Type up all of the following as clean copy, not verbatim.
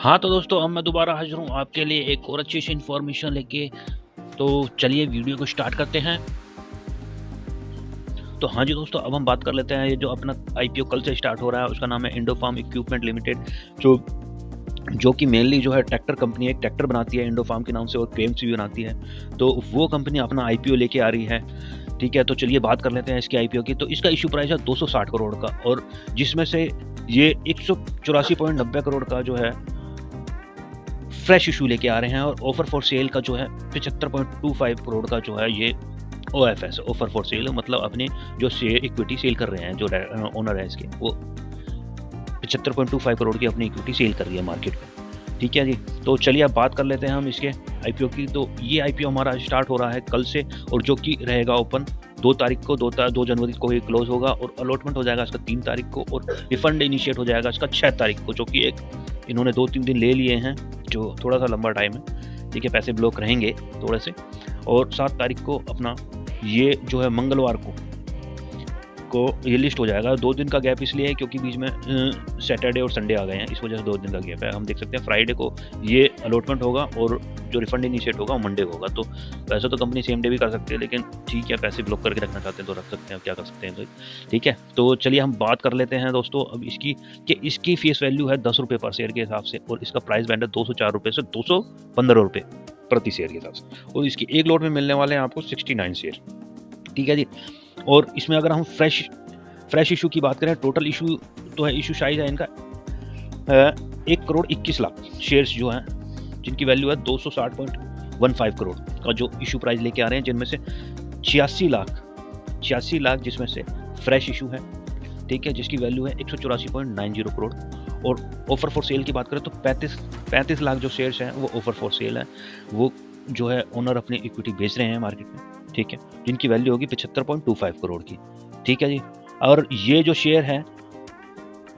हाँ, तो दोस्तों अब मैं दोबारा हाज़िर हूँ आपके लिए एक और अच्छी सी इन्फॉर्मेशन लेके। तो चलिए वीडियो को स्टार्ट करते हैं। तो हाँ जी दोस्तों, अब हम बात कर लेते हैं ये जो अपना आईपीओ कल से स्टार्ट हो रहा है, उसका नाम है इंडोफार्म इक्विपमेंट लिमिटेड। जो जो कि मेनली जो है ट्रैक्टर कंपनी है, एक ट्रैक्टर बनाती है इंडोफार्म के नाम से और क्रेन्स भी बनाती है। तो वो कंपनी अपना आईपीओ लेके आ रही है, ठीक है? तो चलिए बात कर लेते हैं इसकी आईपीओ की। तो इसका इश्यू प्राइस है 260 करोड़ का, और जिसमें से ये 184.90 करोड़ का जो है फ्रेश इशू लेके आ रहे हैं, और ऑफर फॉर सेल का जो है 75.25 करोड़ का जो है ये ओएफएस, ऑफर फॉर सेल, मतलब अपने जो शेयर इक्विटी सेल कर रहे हैं, जो ओनर है इसके, वो 75.25 करोड़ की अपनी इक्विटी सेल कर रही है मार्केट में, ठीक है जी। तो चलिए अब बात कर लेते हैं हम इसके आईपीओ की। तो ये आईपीओ हमारा स्टार्ट हो रहा है कल से, और जो कि रहेगा ओपन 2 तारीख को, 2 जनवरी को ये क्लोज होगा, और अलॉटमेंट हो जाएगा इसका 3 तारीख को, और रिफंड इनिशिएट हो जाएगा इसका 6 तारीख को, जो कि एक इन्होंने 2-3 दिन ले लिए हैं, जो थोड़ा सा लंबा टाइम है, ठीक है? पैसे ब्लॉक रहेंगे थोड़े से। और 7 तारीख को अपना ये जो है मंगलवार को ये लिस्ट हो जाएगा। 2 दिन का गैप इसलिए है क्योंकि बीच में सैटरडे और संडे आ गए हैं, इस वजह से 2 दिन का गैप है। हम देख सकते हैं फ्राइडे को ये अलॉटमेंट होगा, और जो रिफंड इनिशिएट होगा वो मंडे होगा। तो वैसे तो कंपनी सेम डे भी कर सकती है, लेकिन ठीक है, पैसे ब्लॉक करके रखना चाहते हैं तो रख सकते हैं, क्या कर सकते हैं, तो ठीक है। तो चलिए हम बात कर लेते हैं दोस्तों अब इसकी, कि इसकी फेस वैल्यू है 10 रुपये पर शेयर के हिसाब से, और इसका प्राइस बैंड है 204 रुपये से 215 रुपये प्रति शेयर के हिसाब से, और इसकी एक लॉट में मिलने वाले हैं आपको 69 शेयर, ठीक है जी। और इसमें अगर हम फ्रेश इशू की बात करें, टोटल इशू तो है, इशू साइज है इनका 1,21,00,000 शेयर्स जो हैं, जिनकी वैल्यू है 260.15 करोड़ का जो इशू प्राइस लेके आ रहे हैं, जिनमें से 86 लाख जिसमें से फ्रेश इशू है, ठीक है, जिसकी वैल्यू है 184.90 करोड़। और ऑफर फॉर सेल की बात करें तो 35 लाख जो शेयर्स हैं वो ऑफर फॉर सेल है, वो जो है ओनर अपनी इक्विटी बेच रहे हैं मार्केट में, ठीक है, जिनकी वैल्यू होगी 75.25 करोड़ की, ठीक है जी। और ये जो शेयर है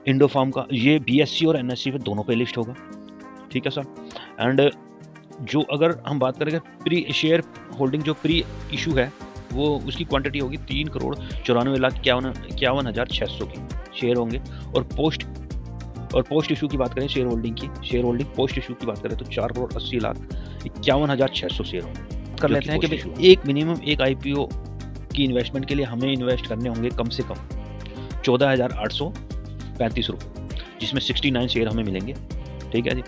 इंडोफार्म का, ये बीएससी और एनएससी पे दोनों पे लिस्ट होगा, ठीक है सर। एंड जो अगर हम बात करेंगे प्री शेयर होल्डिंग, जो प्री इशू है, वो उसकी क्वांटिटी होगी 3,94,51,600 की शेयर होंगे। और पोस्ट इशू की बात करें शेयर होल्डिंग पोस्ट इशू की बात करें तो 4,80,51,600 शेयर होंगे। कर लेते हैं कि एक मिनिमम एक आईपीओ की इन्वेस्टमेंट के लिए हमें इन्वेस्ट करने होंगे कम से कम 14,835 रुपये, जिसमें 69 शेयर हमें मिलेंगे, ठीक है जी।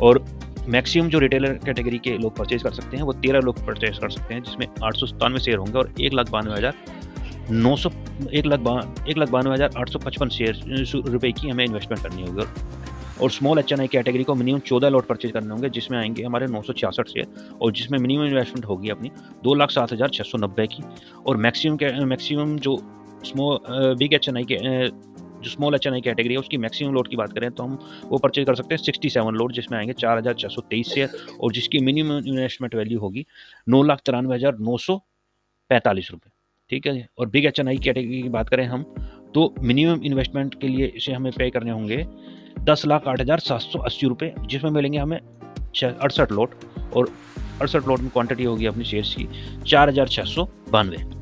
और मैक्सिमम जो रिटेलर कैटेगरी के लोग परचेज कर सकते हैं वो 13 लोग परचेज कर सकते हैं, जिसमें 897 शेयर होंगे, और 1,92,855 शेयर रुपये की हमें इन्वेस्टमेंट करनी होगी। और स्मॉल एचएनआई कैटेगरी को मिनिमम 14 लॉट परचेज करने होंगे, जिसमें आएंगे हमारे 966 शेयर, और जिसमें मिनिमम इन्वेस्टमेंट होगी अपनी 2,07,690 की। और मैक्सिमम जो बिग एचएनआई के जो स्मॉल एचएनआई कैटेगरी है, उसकी मैक्सिमम लोड की बात करें तो हम वो परचेज कर सकते हैं 67 लोड, जिसमें आएंगे 4,623 शेयर, और जिसकी मिनिमम इन्वेस्टमेंट वैल्यू होगी 9,93,945 रुपये, ठीक है। और बिग एचएनआई कैटेगरी की बात करें हम तो मिनिमम इन्वेस्टमेंट के लिए इसे हमें पे करने होंगे 10,08,780 रुपये, जिसमें मिलेंगे हमें 68 लोट, और 68 लोट में क्वांटिटी होगी अपनी शेयर्स की 4,692।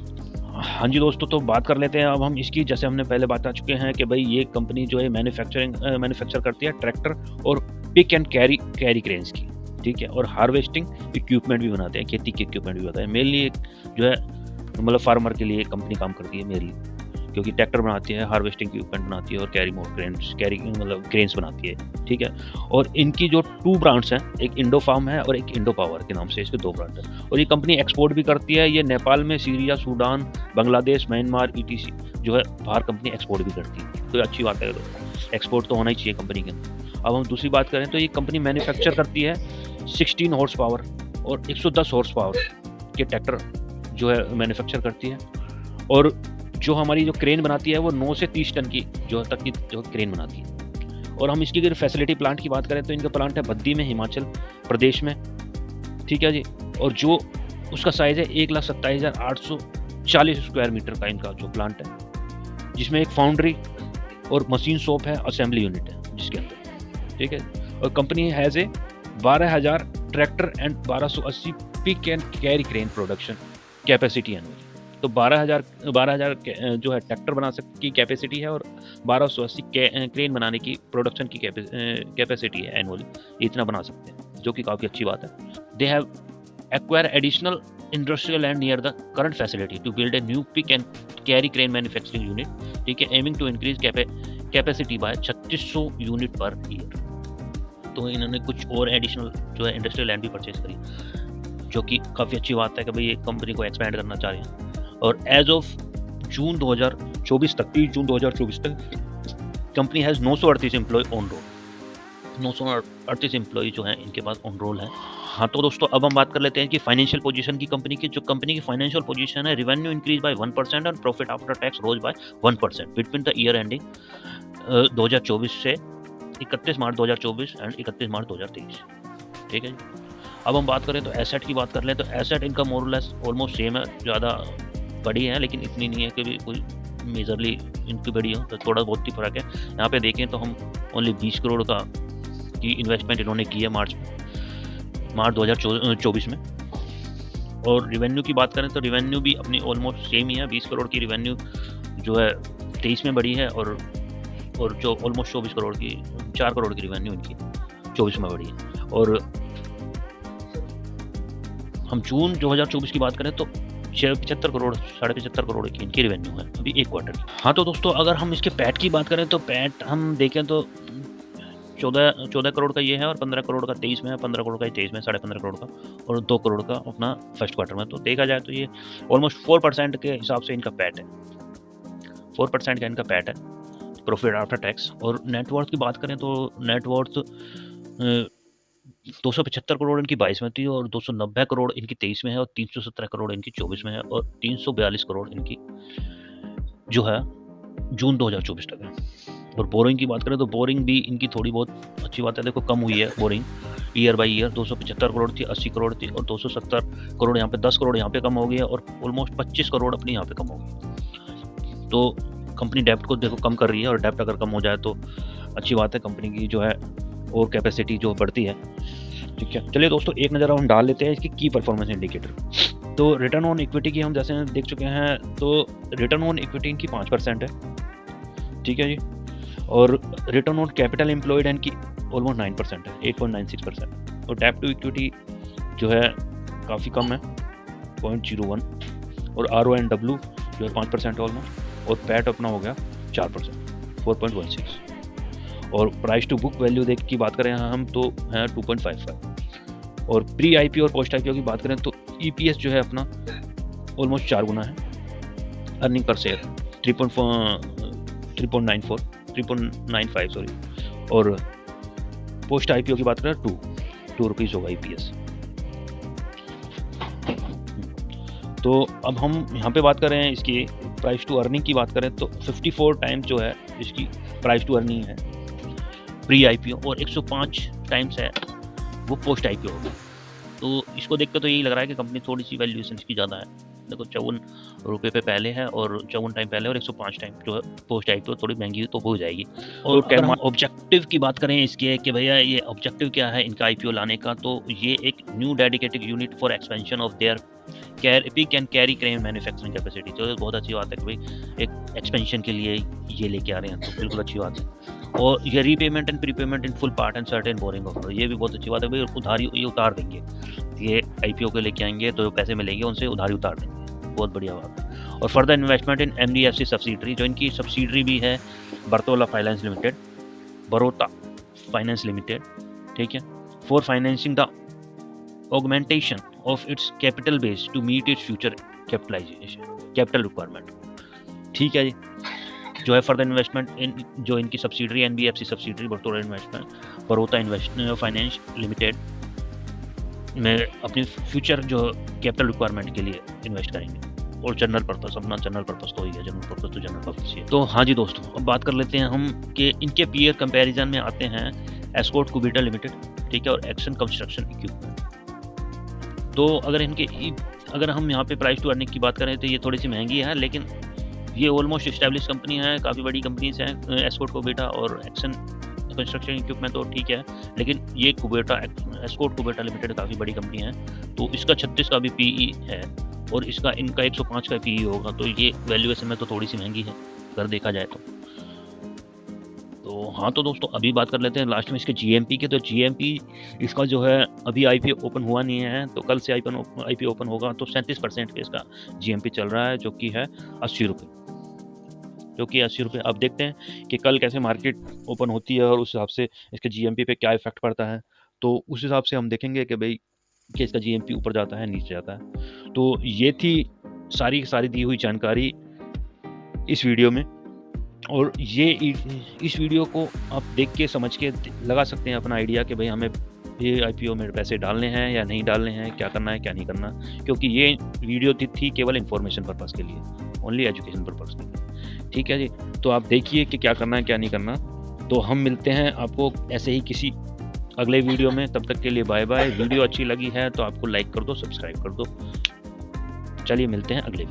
हाँ जी दोस्तों, तो बात कर लेते हैं अब हम इसकी। जैसे हमने पहले बता चुके हैं कि भाई ये कंपनी जो है मैन्युफैक्चर करती है ट्रैक्टर और पिक एंड कैरी क्रेन्स की, ठीक है, और हार्वेस्टिंग इक्विपमेंट भी बनाते हैं, खेती के इक्विपमेंट भी बनाते हैं। मेनली जो है मतलब फार्मर के लिए कंपनी काम करती है मेनली, क्योंकि ट्रैक्टर बनाती है, हार्वेस्टिंग इक्विपमेंट बनाती है, और क्रेन्स बनाती है, ठीक है। और इनकी जो 2 ब्रांड्स हैं, एक इंडोफार्म है और एक इंडो पावर के नाम से इसके 2 ब्रांड हैं, और ये कंपनी एक्सपोर्ट भी करती है। ये नेपाल में, Syria, Sudan, Bangladesh, Myanmar ETC जो है बाहर कंपनी एक्सपोर्ट भी करती है, तो अच्छी बात है, एक्सपोर्ट तो होना ही चाहिए कंपनी के अंदर। अब हम दूसरी बात करें तो ये कंपनी मैन्युफैक्चर करती है 16 हॉर्स पावर और 110 हॉर्स पावर के ट्रैक्टर जो है मैन्युफैक्चर करती है। और जो हमारी जो क्रेन बनाती है वो 9 से 30 टन की जो तक की जो क्रेन बनाती है। और हम इसकी अगर फैसिलिटी प्लांट की बात करें तो इनका प्लांट है बद्दी में, हिमाचल प्रदेश में, ठीक है जी। और जो उसका साइज़ है 1,27,840 स्क्वायर मीटर का इनका जो प्लांट है, जिसमें एक फाउंड्री और मशीन शॉप है, असेंबली यूनिट है जिसके अंदर, ठीक है। और company has a 12,000 tractor and 1,280 pick and carry crane production capacity annual, तो 12,000 जो है ट्रैक्टर बना की कैपेसिटी है और 1280 क्रेन बनाने की प्रोडक्शन की कैपेसिटी है एनुअली, इतना बना सकते हैं, जो कि काफ़ी अच्छी बात है। They have acquire additional industrial land near the current facility to build a new pick and carry crane manufacturing unit, ठीक है, aiming to increase capacity by 3600 unit per year. तो इन्होंने कुछ और एडिशनल जो है इंडस्ट्रियल लैंड भी purchase करी, जो कि काफ़ी अच्छी बात है कि भाई ये कंपनी को एक्सपैंड करना चाह रहे हैं। और एज ऑफ जून 2024 तक, 30 जून 2024 तक company has 938 employ on roll, 938 employ जो हैं इनके पास ऑन रोल है। हाँ, तो दोस्तों अब हम बात कर लेते हैं कि फाइनेंशियल पोजीशन की कंपनी की। जो कंपनी की फाइनेंशियल पोजीशन है, revenue increase by 1% and profit after tax rose by 1% between the year ending 2024 से 31 मार्च 2024 एंड 31 मार्च 2023, ठीक है जी। अब हम बात करें तो एसेट की बात कर लें तो एसेट इनका मोर लेस ऑलमोस्ट सेम है, ज़्यादा बड़ी है लेकिन इतनी नहीं है कि भी कोई मेजरली इनकी बड़ी हो, तो थोड़ा बहुत ही फर्क है। यहाँ पे देखें तो हम ओनली 20 करोड़ का की इन्वेस्टमेंट इन्होंने की है मार्च 2024 में। और रिवेन्यू की बात करें तो रिवेन्यू भी अपनी ऑलमोस्ट सेम ही है, 20 करोड़ की रिवेन्यू जो है 23 में बढ़ी है और जो ऑलमोस्ट 24 करोड़ की 4 करोड़ की रिवेन्यू इनकी 24 में बढ़ी है। और हम जून 2024 की बात करें तो 75 करोड़ 75.5 करोड़ की इनकी रिवेन्यू है अभी एक क्वार्टर की। हाँ, तो दोस्तों अगर हम इसके पैट की बात करें तो पैट हम देखें तो 14 करोड़ का ये है और 15 करोड़ का 23 में है, 15 करोड़ का 23 में, 15.5 करोड़ का और 2 करोड़ का अपना फर्स्ट क्वार्टर में। तो देखा जाए तो ये ऑलमोस्ट 4% के हिसाब से इनका पैट है, 4% का इनका पैट है प्रॉफिट आफ्टर टैक्स। और नेटवर्थ की बात करें तो नेटवर्थ 275 करोड़ इनकी 22 में थी और 290 करोड़ इनकी 23 में है और 317 करोड़ इनकी 24 में है और 342 करोड़ इनकी जो है जून 2024 तक है। और बोरिंग की बात करें तो बोरिंग भी इनकी थोड़ी बहुत अच्छी बात है, देखो कम हुई है boring year by year, 275 crore थी 80 करोड़ थी और 270 करोड़ यहाँ पे 10 करोड़ यहाँ पे कम हो गई है और ऑलमोस्ट 25 करोड़ अपनी यहाँ पे कम हो गई। तो कंपनी डेप्ट को देखो कम कर रही है और डेप्ट अगर कम हो जाए तो अच्छी बात है, कंपनी की जो है और कैपेसिटी जो बढ़ती है, ठीक है। चलिए दोस्तों एक नज़र हम डाल लेते हैं इसकी की परफॉर्मेंस इंडिकेटर। तो रिटर्न ऑन इक्विटी की हम जैसे देख चुके हैं, तो रिटर्न ऑन इक्विटी इनकी 5% है, ठीक है जी। और रिटर्न ऑन कैपिटल एम्प्लॉयड इनकी ऑलमोस्ट 9% है, 8.96%। और डेप्ट टू इक्विटी जो है काफ़ी कम है 0.01 और RONW जो है 5% है ऑलमोस्ट। और पैट अपना हो गया 4% 4.16। और प्राइस टू बुक वैल्यू देख की बात करें हम तो है 2.55। और प्री IPO और पोस्ट IPO की बात करें तो EPS जो है अपना ऑलमोस्ट 4 गुना है, अर्निंग पर शेयर 3.95 सॉरी। और पोस्ट IPO की बात करें 2 रुपीज़ होगा EPS। तो अब हम यहाँ पे बात करें इसकी प्राइस टू अर्निंग की बात करें तो 54 टाइम्स जो है इसकी प्राइस टू अर्निंग है प्री IPO और 105 टाइम्स है वो पोस्ट IPO होगा। तो इसको देखकर तो यही लग रहा है कि कंपनी थोड़ी सी वैल्यूएशन इसकी ज़्यादा है। देखो 54 रुपये पे पहले है और 54 टाइम पहले और 105 टाइम जो है पोस्ट IPO, थोड़ी महंगी तो हो जाएगी। और अगर हम ऑब्जेक्टिव की बात करें इसके कि भैया ये ऑब्जेक्टिव क्या है इनका IPO लाने का, तो ये एक new dedicated unit for expansion of their pick and carry crane manufacturing capacity. तो बहुत अच्छी बात है कि भाई एक एक्सपेंशन के लिए ये लेके आ रहे हैं, तो बिल्कुल अच्छी बात है। और ये repayment and prepayment in full part and certain boring offer, ये भी बहुत अच्छी बात है भाई, उधारी ये उतार देंगे, ये IPO के लेके आएंगे तो पैसे मिलेंगे उनसे उधारी उतार देंगे, बहुत बढ़िया बात है। और फर्दर इन्वेस्टमेंट इन NBFC सब्सिडरी, जो इनकी सब्सिडरी भी है बरोता फाइनेंस लिमिटेड, ठीक है, for financing the augmentation of its capital base to meet its future capital requirement, ठीक है जी। जो है फर्दर इन्वेस्टमेंट इन जो इनकी subsidiary NBFC subsidiary Baroda finance limited में अपनी फ्यूचर जो कैपिटल रिक्वायरमेंट के लिए इन्वेस्ट करेंगे। और जनरल पर्पस, अपना जनरल पर्पस तो ही है, जनरल पर्पस तो जनरल पर्पस ही है। तो हाँ जी दोस्तों, अब बात कर लेते हैं हम कि इनके पीयर कंपैरिजन में आते हैं एस्कॉर्ट कुबेटा लिमिटेड, ठीक है, और एक्शन कंस्ट्रक्शन इक्विपमेंट। तो अगर हम यहाँ पे प्राइस टू अर्निंग की बात करें तो ये थोड़ी सी महंगी है, लेकिन ये ऑलमोस्ट इस्टेब्लिश कंपनी है, काफ़ी बड़ी कंपनीज हैं एस्कॉर्ट कुबेटा और एक्शन कंस्ट्रक्शन इक्विपमेंट, तो ठीक है। लेकिन ये एस्कॉर्ट कुबेटा लिमिटेड काफ़ी बड़ी कंपनी है, तो इसका 36 का भी PE है और इसका इनका 105 का पीई होगा, तो ये वैल्यूएशन में तो थोड़ी सी महंगी है अगर देखा जाए तो हाँ, तो दोस्तों अभी बात कर लेते हैं लास्ट में इसके जीएमपी के। तो जीएमपी इसका जो है अभी आईपीओ ओपन हुआ नहीं है, तो कल से आईपीओ ओपन होगा, तो 37% पे इसका जीएमपी चल रहा है, जो कि है 80 रुपये। अब देखते हैं कि कल कैसे मार्केट ओपन होती है और उस हिसाब से इसके जीएमपी पे क्या इफेक्ट पड़ता है, तो उस हिसाब से हम देखेंगे कि भाई कि इसका जीएमपी ऊपर जाता है नीचे जाता है। तो ये थी सारी दी हुई जानकारी इस वीडियो में, और ये इस वीडियो को आप देख के समझ के लगा सकते हैं अपना आइडिया कि भाई हमें ये आईपीओ में पैसे डालने हैं या नहीं डालने हैं, क्या करना है क्या नहीं करना, क्योंकि ये वीडियो थी केवल इन्फॉर्मेशन पर्पज़ के लिए, ओनली एजुकेशन पर्पज़ के लिए। ठीक है जी, तो आप देखिए कि क्या करना है क्या नहीं करना। तो हम मिलते हैं आपको ऐसे ही किसी अगले वीडियो में, तब तक के लिए बाय बाय। वीडियो अच्छी लगी है तो आपको लाइक कर दो, सब्सक्राइब कर दो। चलिए मिलते हैं अगले वीडियो।